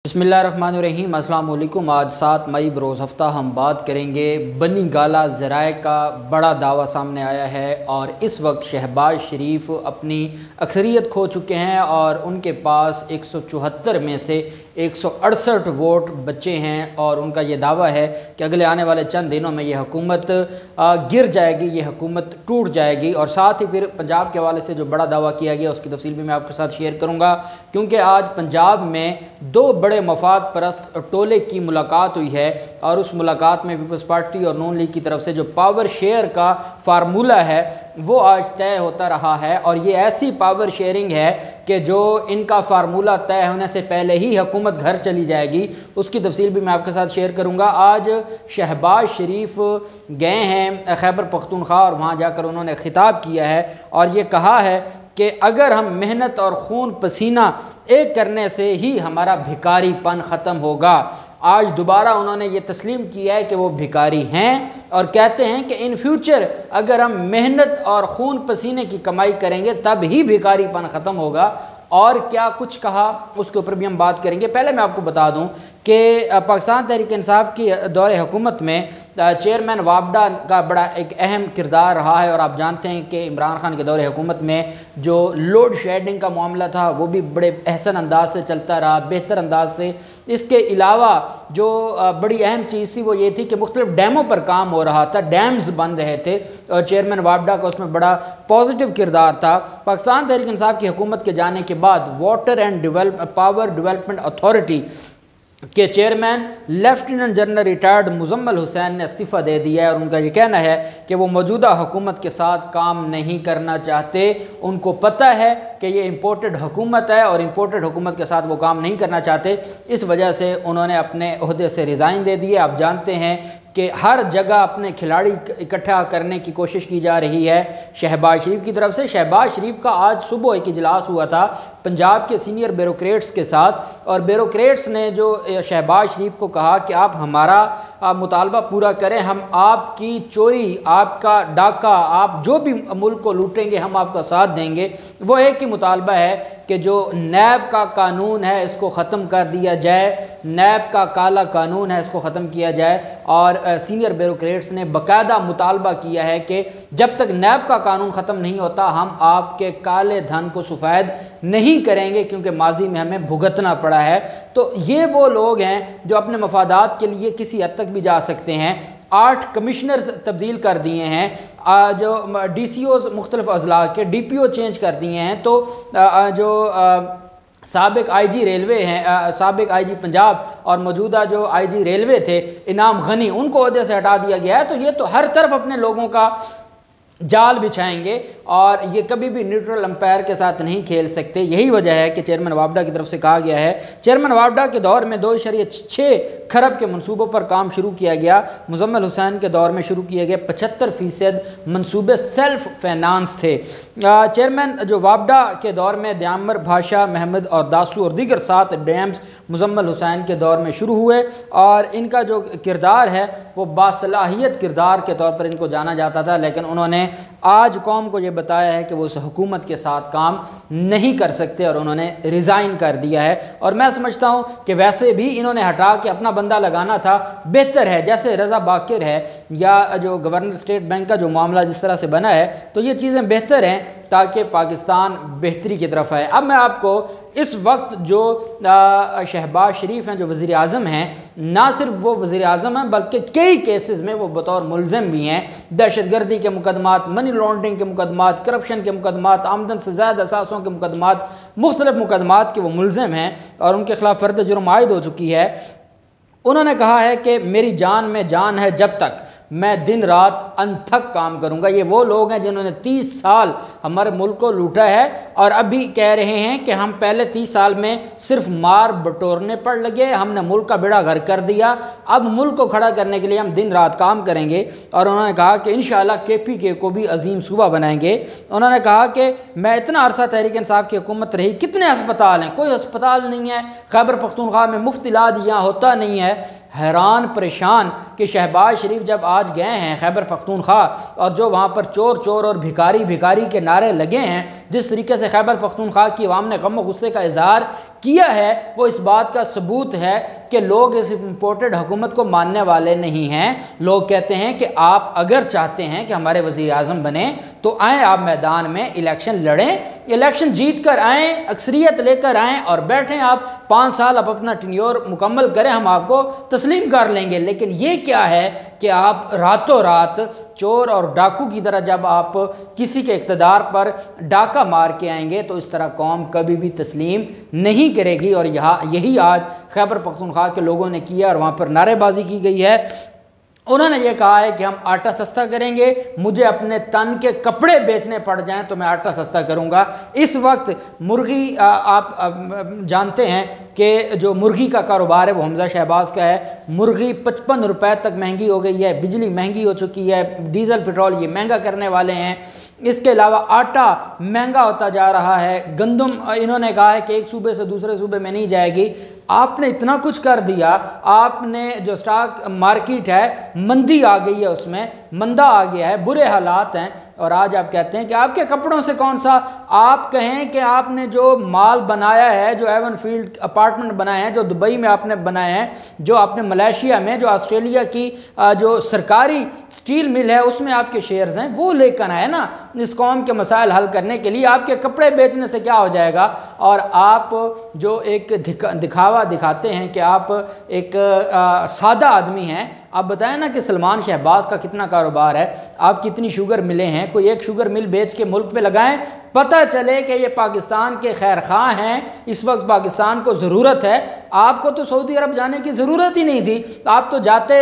बिस्मिल्लाहिर्रहमानिर्रहीम। अस्सलाम वालेकुम। आज 7 मई बरोज़ हफ्ता हम बात करेंगे बनी गाला ज़राए का बड़ा दावा सामने आया है और इस वक्त शहबाज शरीफ अपनी अक्सरियत खो चुके हैं और उनके पास 174 में से 168 वोट बचे हैं और उनका ये दावा है कि अगले आने वाले चंद दिनों में ये हुकूमत गिर जाएगी, ये हुकूमत टूट जाएगी। और साथ ही फिर पंजाब के हवाले से जो बड़ा दावा किया गया उसकी तफसील भी मैं आपके साथ शेयर करूँगा, क्योंकि आज पंजाब में दो बड़े मफाद परस्त टोले की मुलाकात हुई है और उस मुलाकात में पीपल्स पार्टी और नून लीग की तरफ से जो पावर शेयर का फार्मूला है वो आज तय होता रहा है। और ये ऐसी पावर शेयरिंग है कि जो इनका फार्मूला तय होने से पहले ही हुकूमत घर चली जाएगी। उसकी तफसील भी मैं आपके साथ शेयर करूंगा। आज शहबाज शरीफ गए हैं खैबर पख्तूनख्वा और वहाँ जाकर उन्होंने खिताब किया है और ये कहा है कि अगर हम मेहनत और खून पसीना एक करने से ही हमारा भिखारीपन ख़त्म होगा। आज दोबारा उन्होंने ये तस्लीम किया है कि वो भिखारी हैं और कहते हैं कि इन फ्यूचर अगर हम मेहनत और खून पसीने की कमाई करेंगे तब ही भिखारीपन ख़त्म होगा। और क्या कुछ कहा उसके ऊपर भी हम बात करेंगे। पहले मैं आपको बता दूं कि पाकिस्तान तहरीक इंसाफ की दौरे हुकूमत में चेयरमैन वापडा का बड़ा एक अहम किरदार रहा है और आप जानते हैं कि इमरान खान के दौरे हुकूमत में जो लोड शेडिंग का मामला था वो भी बड़े अहसन अंदाज से चलता रहा, बेहतर अंदाज से। इसके अलावा जो बड़ी अहम चीज़ थी वो ये थी कि मुख्तलिफ डैमों पर काम हो रहा था, डैम्स बन रहे थे और चेयरमैन वापडा का उसमें बड़ा पॉजिटिव किरदार था। पाकिस्तान तहरीक इंसाफ की हुकूमत के जाने के बाद water and power development authority के chairman lieutenant general retired Muzammil Hussain ने इस्तीफ़ा दे दिया है और उनका ये कहना है कि वो मौजूदा हुकूमत के साथ काम नहीं करना चाहते। उनको पता है कि ये इम्पोर्टेड हुकूमत है और इम्पोर्टेड हुकूमत के साथ वो काम नहीं करना चाहते। इस वजह से उन्होंने अपने ओहदे से रिज़ाइन दे दिए। आप जानते हैं कि हर जगह अपने खिलाड़ी इकट्ठा करने की कोशिश की जा रही है शहबाज शरीफ की तरफ से। शहबाज शरीफ का आज सुबह एक इजलास हुआ था पंजाब के सीनियर ब्यूरोक्रेट्स के साथ और ब्यूरोक्रेट्स ने जो शहबाज शरीफ को कहा कि आप हमारा मुतालबा पूरा करें, हम आपकी चोरी, आपका डाका, आप जो भी मुल्क को लूटेंगे हम आपका साथ देंगे। वो एक ही मुतालबा है कि जो नैब का कानून है इसको ख़त्म कर दिया जाए, नैब का काला कानून है इसको ख़त्म किया जाए। और सीनियर ब्यूरोक्रेट्स ने बाकायदा मुतालबा किया है कि जब तक नैब का कानून ख़त्म नहीं होता हम आपके काले धन को सफ़ेद नहीं करेंगे, क्योंकि माजी में हमें भुगतना पड़ा है। तो ये वो लोग हैं जो अपने मफादात के लिए किसी हद तक भी जा सकते हैं। 8 कमिश्नर्स तब्दील कर दिए हैं, जो DCOs मुख्तलिफ अजला के DPO चेंज कर दिए हैं। तो जो साबिक IG रेलवे हैं, साबिक IG पंजाब और मौजूदा जो IG रेलवे थे इनाम गनी, उनको ओहदे से हटा दिया गया है। तो ये तो हर तरफ अपने लोगों का जाल बिछाएंगे और ये कभी भी न्यूट्रल अंपायर के साथ नहीं खेल सकते। यही वजह है कि चेयरमैन वापडा की तरफ से कहा गया है। चेयरमैन वापडा के दौर में 2.6 खरब के मंसूबों पर काम शुरू किया गया। मुजम्मल हुसैन के दौर में शुरू किए गए 75% मंसूबे सेल्फ फाइनेंस थे। चेयरमैन जो वापडा के दौर में दयामर, भाषा, महमद और दासू और दीगर 7 डैम्स मुजम्मल हुसैन के दौर में शुरू हुए और इनका जो किरदार है वो बासलाहियत किरदार के तौर पर इनको जाना जाता था। लेकिन उन्होंने आज कौम को ये बताया है कि वो उस हुकूमत के साथ काम नहीं कर सकते और उन्होंने रिज़ाइन कर दिया है। और मैं समझता हूँ कि वैसे भी इन्होंने हटा के अपना बंदा लगाना था, बेहतर है। जैसे रज़ा बाकिर है या जो गवर्नर स्टेट बैंक का जो मामला जिस तरह से बना है, तो ये चीज़ें बेहतर हैं ताकि पाकिस्तान बेहतरी की तरफ आए। अब मैं आपको इस वक्त जो शहबाज शरीफ हैं जो वज़ीर आज़म हैं, ना सिर्फ वो वज़ीर आज़म हैं बल्कि कई केसेस में वो बतौर मुलज़म भी हैं। दहशतगर्दी के मुकदमात, मनी लॉन्ड्रिंग के मुकदमात, करप्शन के मुकदमात, आमदन से ज़्यादा असासों के मुकदमात, मुख्तलिफ मुकदमात के वो मुलज़म हैं और उनके खिलाफ फ़र्द जुर्म आयद हो चुकी है। उन्होंने कहा है कि मेरी जान में जान है जब तक मैं दिन रात अनथक काम करूंगा। ये वो लोग हैं जिन्होंने 30 साल हमारे मुल्क को लूटा है और अभी कह रहे हैं कि हम पहले 30 साल में सिर्फ मार बटोरने पर लगे, हमने मुल्क का बेड़ा गर्क कर दिया, अब मुल्क को खड़ा करने के लिए हम दिन रात काम करेंगे। और उन्होंने कहा कि इंशाअल्लाह KPK को भी अजीम सूबा बनाएंगे। उन्होंने कहा कि मैं इतना अरसा तहरीक इंसाफ की हुकूमत रही, कितने अस्पताल हैं, कोई अस्पताल नहीं है खैबर पख्तूनख्वा में, मुफ्त इलाज यहाँ होता नहीं है। हैरान परेशान कि शहबाज शरीफ जब आज गए हैं खैबर पख्तूनख्वा और जो वहाँ पर चोर चोर और भिखारी भिखारी के नारे लगे हैं, जिस तरीके से खैबर पख्तूनख्वा की अवाम ने गम व गुस्से का इजहार किया है वो इस बात का सबूत है कि लोग इस इम्पोर्टेड हुकूमत को मानने वाले नहीं हैं। लोग कहते हैं कि आप अगर चाहते हैं कि हमारे वज़ीर आज़म बने तो आएँ, आप मैदान में इलेक्शन लड़ें, इलेक्शन जीत कर आएँ, अक्सरियत लेकर आएँ और बैठें, आप 5 साल आप अपना टेन्योर मुकम्मल करें, हम आपको तस्लीम कर लेंगे। लेकिन ये क्या है कि आप रातों रात चोर और डाकू की तरह जब आप किसी के इक़्तिदार पर डाका मार के आएंगे तो इस तरह कौम कभी भी तस्लीम नहीं करेगी। और यही आज खैबर पख्तूनख्वा के लोगों ने किया और वहाँ पर नारेबाजी की गई है। उन्होंने ये कहा है कि हम आटा सस्ता करेंगे, मुझे अपने तन के कपड़े बेचने पड़ जाएं तो मैं आटा सस्ता करूंगा। इस वक्त मुर्गी आप जानते हैं कि जो मुर्गी का कारोबार है वो हमजा शहबाज का है। मुर्गी 55 रुपए तक महंगी हो गई है, बिजली महंगी हो चुकी है, डीजल पेट्रोल ये महंगा करने वाले हैं। इसके अलावा आटा महंगा होता जा रहा है, गंदम इन्होंने कहा है कि एक सूबे से दूसरे सूबे में नहीं जाएगी। आपने इतना कुछ कर दिया, आपने जो स्टॉक मार्केट है मंदी आ गई है, उसमें मंदा आ गया है, बुरे हालात हैं, और आज आप कहते हैं कि आपके कपड़ों से कौन सा, आप कहें कि आपने जो माल बनाया है, जो एवन फील्ड अपार्टमेंट बनाए हैं, जो दुबई में आपने बनाए हैं, जो आपने मलेशिया में, जो ऑस्ट्रेलिया की जो सरकारी स्टील मिल है उसमें आपके शेयर्स हैं, वो लेकर आए ना इस कौम के मसाइल हल करने के लिए। आपके कपड़े बेचने से क्या हो जाएगा? और आप जो एक दिखावा दिखाते हैं कि आप एक सादा आदमी हैं। आप बताएं ना कि सलमान शहबाज का कितना कारोबार है, आप कितनी शुगर मिले हैं, कोई एक शुगर मिल बेच के मुल्क पे लगाएं, पता चले कि ये पाकिस्तान के खैर खां हैं, इस वक्त पाकिस्तान को ज़रूरत है। आपको तो सऊदी अरब जाने की ज़रूरत ही नहीं थी, आप तो जाते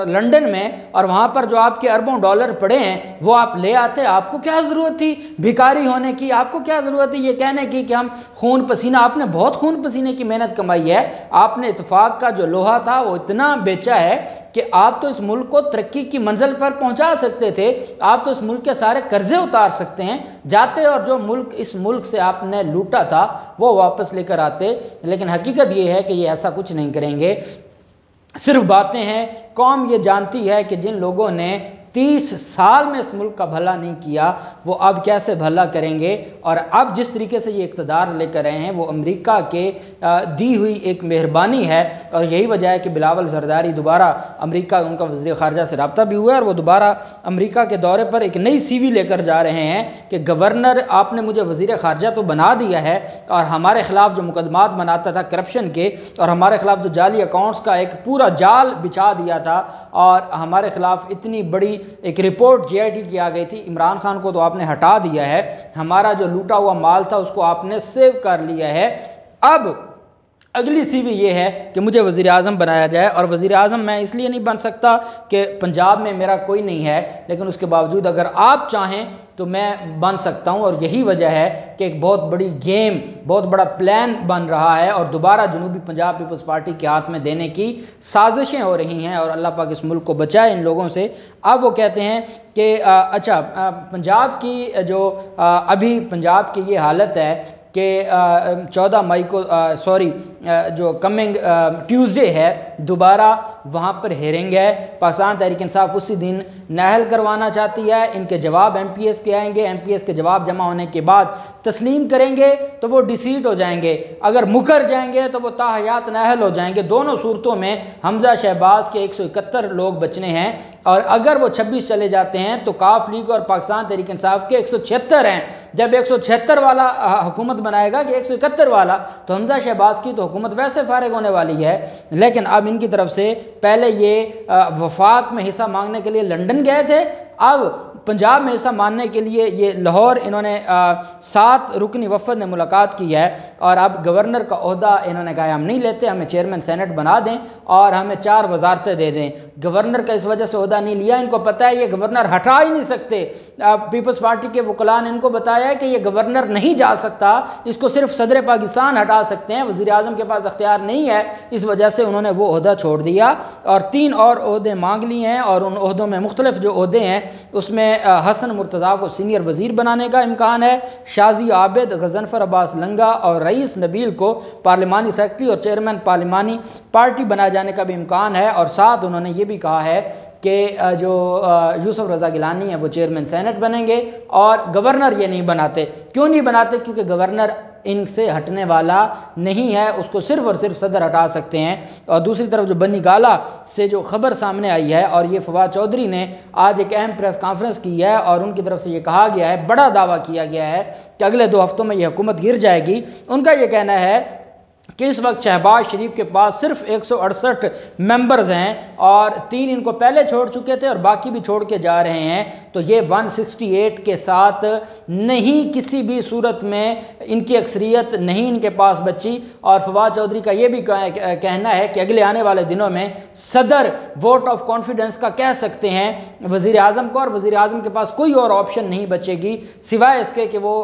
लंदन में और वहाँ पर जो आपके अरबों डॉलर पड़े हैं वो आप ले आते। आपको क्या ज़रूरत थी भिखारी होने की? आपको क्या ज़रूरत थी ये कहने की कि हम खून पसीना, आपने बहुत खून पसीने की मेहनत कमाई है, आपने इत्तेफाक का जो लोहा था वो इतना बेचा है कि आप तो इस मुल्क को तरक्की की मंजिल पर पहुंचा सकते थे, आप तो इस मुल्क के सारे कर्जे उतार सकते हैं जाते, और जो मुल्क इस मुल्क से आपने लूटा था वो वापस लेकर आते। लेकिन हकीकत ये है कि ये ऐसा कुछ नहीं करेंगे, सिर्फ बातें हैं। कौम ये जानती है कि जिन लोगों ने 30 साल में इस मुल्क का भला नहीं किया वो अब कैसे भला करेंगे। और अब जिस तरीके से ये इक़्तिदार लेकर आए हैं वो अमेरिका के दी हुई एक मेहरबानी है, और यही वजह है कि बिलावल ज़रदारी दोबारा अमेरिका, उनका वज़ीर ख़ारजा से रब्ता भी हुआ है और वो दोबारा अमेरिका के दौरे पर एक नई CV लेकर जा रहे हैं कि गवर्नर आपने मुझे वज़ीर ख़ारजा तो बना दिया है, और हमारे ख़िलाफ़ जो मुकदमात बनाता था करप्शन के, और हमारे ख़िलाफ़ जो जाली अकाउंट्स का एक पूरा जाल बिछा दिया था, और हमारे ख़िलाफ़ इतनी बड़ी एक रिपोर्ट JIT की आ गई थी, इमरान खान को तो आपने हटा दिया है, हमारा जो लूटा हुआ माल था उसको आपने सेव कर लिया है। अब अगली CV ये है कि मुझे वज़ीर आज़म बनाया जाए, और वज़ीर आज़म मैं इसलिए नहीं बन सकता कि पंजाब में मेरा कोई नहीं है, लेकिन उसके बावजूद अगर आप चाहें तो मैं बन सकता हूं। और यही वजह है कि एक बहुत बड़ी गेम, बहुत बड़ा प्लान बन रहा है और दोबारा जनूबी पंजाब पीपल्स पार्टी के हाथ में देने की साजिशें हो रही हैं, और अल्लाह पाक इस मुल्क को बचाए इन लोगों से। अब वो कहते हैं कि अच्छा पंजाब की जो अभी पंजाब की ये हालत है कि 14 मई को जो कमिंग ट्यूसडे है दोबारा वहाँ पर हेयरिंग है। पाकिस्तान तहरीक इंसाफ उसी दिन नाहल करवाना चाहती है। इनके जवाब MPS के आएंगे, MPS के जवाब जमा होने के बाद तस्लीम करेंगे तो वो डिसीट हो जाएंगे, अगर मुकर जाएंगे तो वो ताहयात नाहल हो जाएंगे। दोनों सूरतों में हमजा शहबाज के 171 लोग बचने हैं, और अगर वो 26 चले जाते हैं तो काफ लीग और पाकिस्तान तहरीक इंसाफ के 176 हैं। जब 176 वाला हुकूमत बनाएगा कि 171 वाला, तो हमजा शहबाज की तो हुकूमत वैसे फारिग होने वाली है। लेकिन अब इनकी तरफ से पहले ये वफाक में हिस्सा मांगने के लिए लंदन गए थे, अब पंजाब में हिस्सा मानने के लिए ये लाहौर, इन्होंने 7 रुकनी वफद ने मुलाकात की है, और अब गवर्नर का ओहदा इन्होंने कहा हम नहीं लेते, हमें चेयरमैन सेनेट बना दें और हमें 4 वजारतें दे दें। गवर्नर का इस वजह से ओहदा नहीं लिया, इनको पता है ये गवर्नर हटा ही नहीं सकते। पीपल्स पार्टी के वकला ने इनको बताया है कि ये गवर्नर नहीं जा सकता, इसको सिर्फ सदर पाकिस्तान हटा सकते हैं, वज़ीर आज़म के पास अख्तियार नहीं है। इस वजह से उन्होंने वो ओहदा छोड़ दिया और 3 और ओहदे मांग लिए हैं, और उन ओहदों में मुख्तलिफ जो ओहदे हैं उसमें हसन मुर्तज़ा को सीनियर वज़ीर बनाने का इम्कान है, शाजी आबिद, गज़नफ़र अब्बास लंगा और रईस नबील को पार्लिमानी सेक्रेटरी और चेयरमैन पार्लिमानी पार्टी बनाए जाने का भी इम्कान है। और साथ उन्होंने ये भी कहा है कि जो यूसुफ रज़ा गिलानी है वो चेयरमैन सेनेट बनेंगे, और गवर्नर ये नहीं बनाते। क्यों नहीं बनाते? क्योंकि गवर्नर इनसे हटने वाला नहीं है, उसको सिर्फ और सिर्फ सदर हटा सकते हैं। और दूसरी तरफ जो बनी गाला से जो खबर सामने आई है, और ये फवाद चौधरी ने आज एक अहम प्रेस कॉन्फ्रेंस की है और उनकी तरफ से ये कहा गया है, बड़ा दावा किया गया है कि अगले 2 हफ्तों में ये हुकूमत गिर जाएगी। उनका ये कहना है कि इस वक्त शहबाज शरीफ के पास सिर्फ 168 मेंबर्स हैं और 3 इनको पहले छोड़ चुके थे और बाकी भी छोड़ के जा रहे हैं, तो ये 168 के साथ नहीं, किसी भी सूरत में इनकी अक्सरियत नहीं इनके पास बची। और फवाद चौधरी का ये भी कहना है कि अगले आने वाले दिनों में सदर वोट ऑफ कॉन्फिडेंस का कह सकते हैं वज़ीर आज़म को, और वज़ीर आज़म के पास कोई और ऑप्शन नहीं बचेगी सिवाय इसके कि वो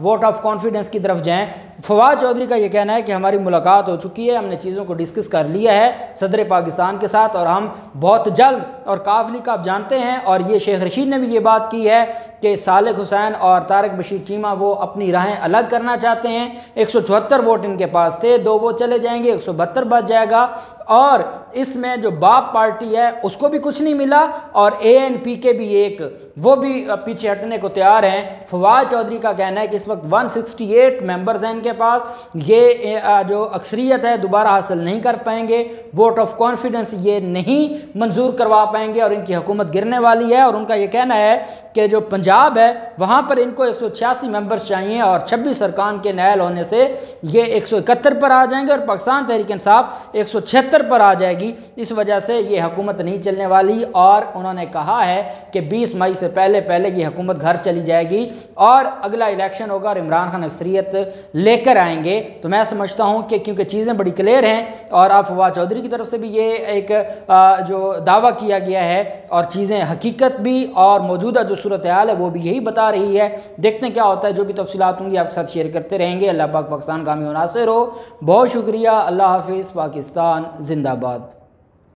वोट ऑफ कॉन्फिडेंस की तरफ जाएँ। फवाद चौधरी का ये कहना है कि हमारी मुलाकात हो चुकी है, हमने चीज़ों को डिस्कस कर लिया है सदर पाकिस्तान के साथ और हम बहुत जल्द, और काफली का आप जानते हैं, और ये शेख रशीद ने भी ये बात की है कि सालिक हुसैन और तारिक बशीर चीमा वो अपनी राहें अलग करना चाहते हैं। 174 वोट इनके पास थे, 2 वो चले जाएंगे, 172 बच जाएगा। और इसमें जो बाप पार्टी है उसको भी कुछ नहीं मिला और ANP के भी एक, वो भी पीछे हटने को तैयार हैं। फवाद चौधरी का कहना है कि इस वक्त 168 मेंबर्स हैं इनके पास, ये जो अक्सरियत है दोबारा हासिल नहीं कर पाएंगे, वोट ऑफ कॉन्फिडेंस ये नहीं मंजूर करवा पाएंगे और इनकी हुकूमत गिरने वाली है। और उनका ये कहना है कि जो पंजाब है वहाँ पर इनको 186 मेंबर्स चाहिए और 26 अरकान के नायल होने से ये 171 पर आ जाएंगे और पाकिस्तान तहरीक इंसाफ 176 पर आ जाएगी। इस वजह से ये हुकूमत नहीं चलने वाली और उन्होंने कहा है कि 20 मई से पहले पहले ये हुकूमत घर चली जाएगी और अगला इलेक्शन होगा और इमरान खान अक्सरियत लेकर आएंगे। तो मैं समझता हूँ कि क्योंकि चीज़ें बड़ी क्लियर हैं और अब फवाद चौधरी की तरफ से भी ये एक जो दावा किया गया है और चीज़ें हकीकत भी और मौजूदा जो सूरत हाल है वो भी यही बता रही है। देखते हैं क्या होता है, जो भी तफसीलात होंगी आपके साथ शेयर करते रहेंगे। अल्लाह पाक पाकिस्तान कामी और नासिर हो। बहुत शुक्रिया। अल्लाह हाफिज़। पाकिस्तान जिंदाबाद।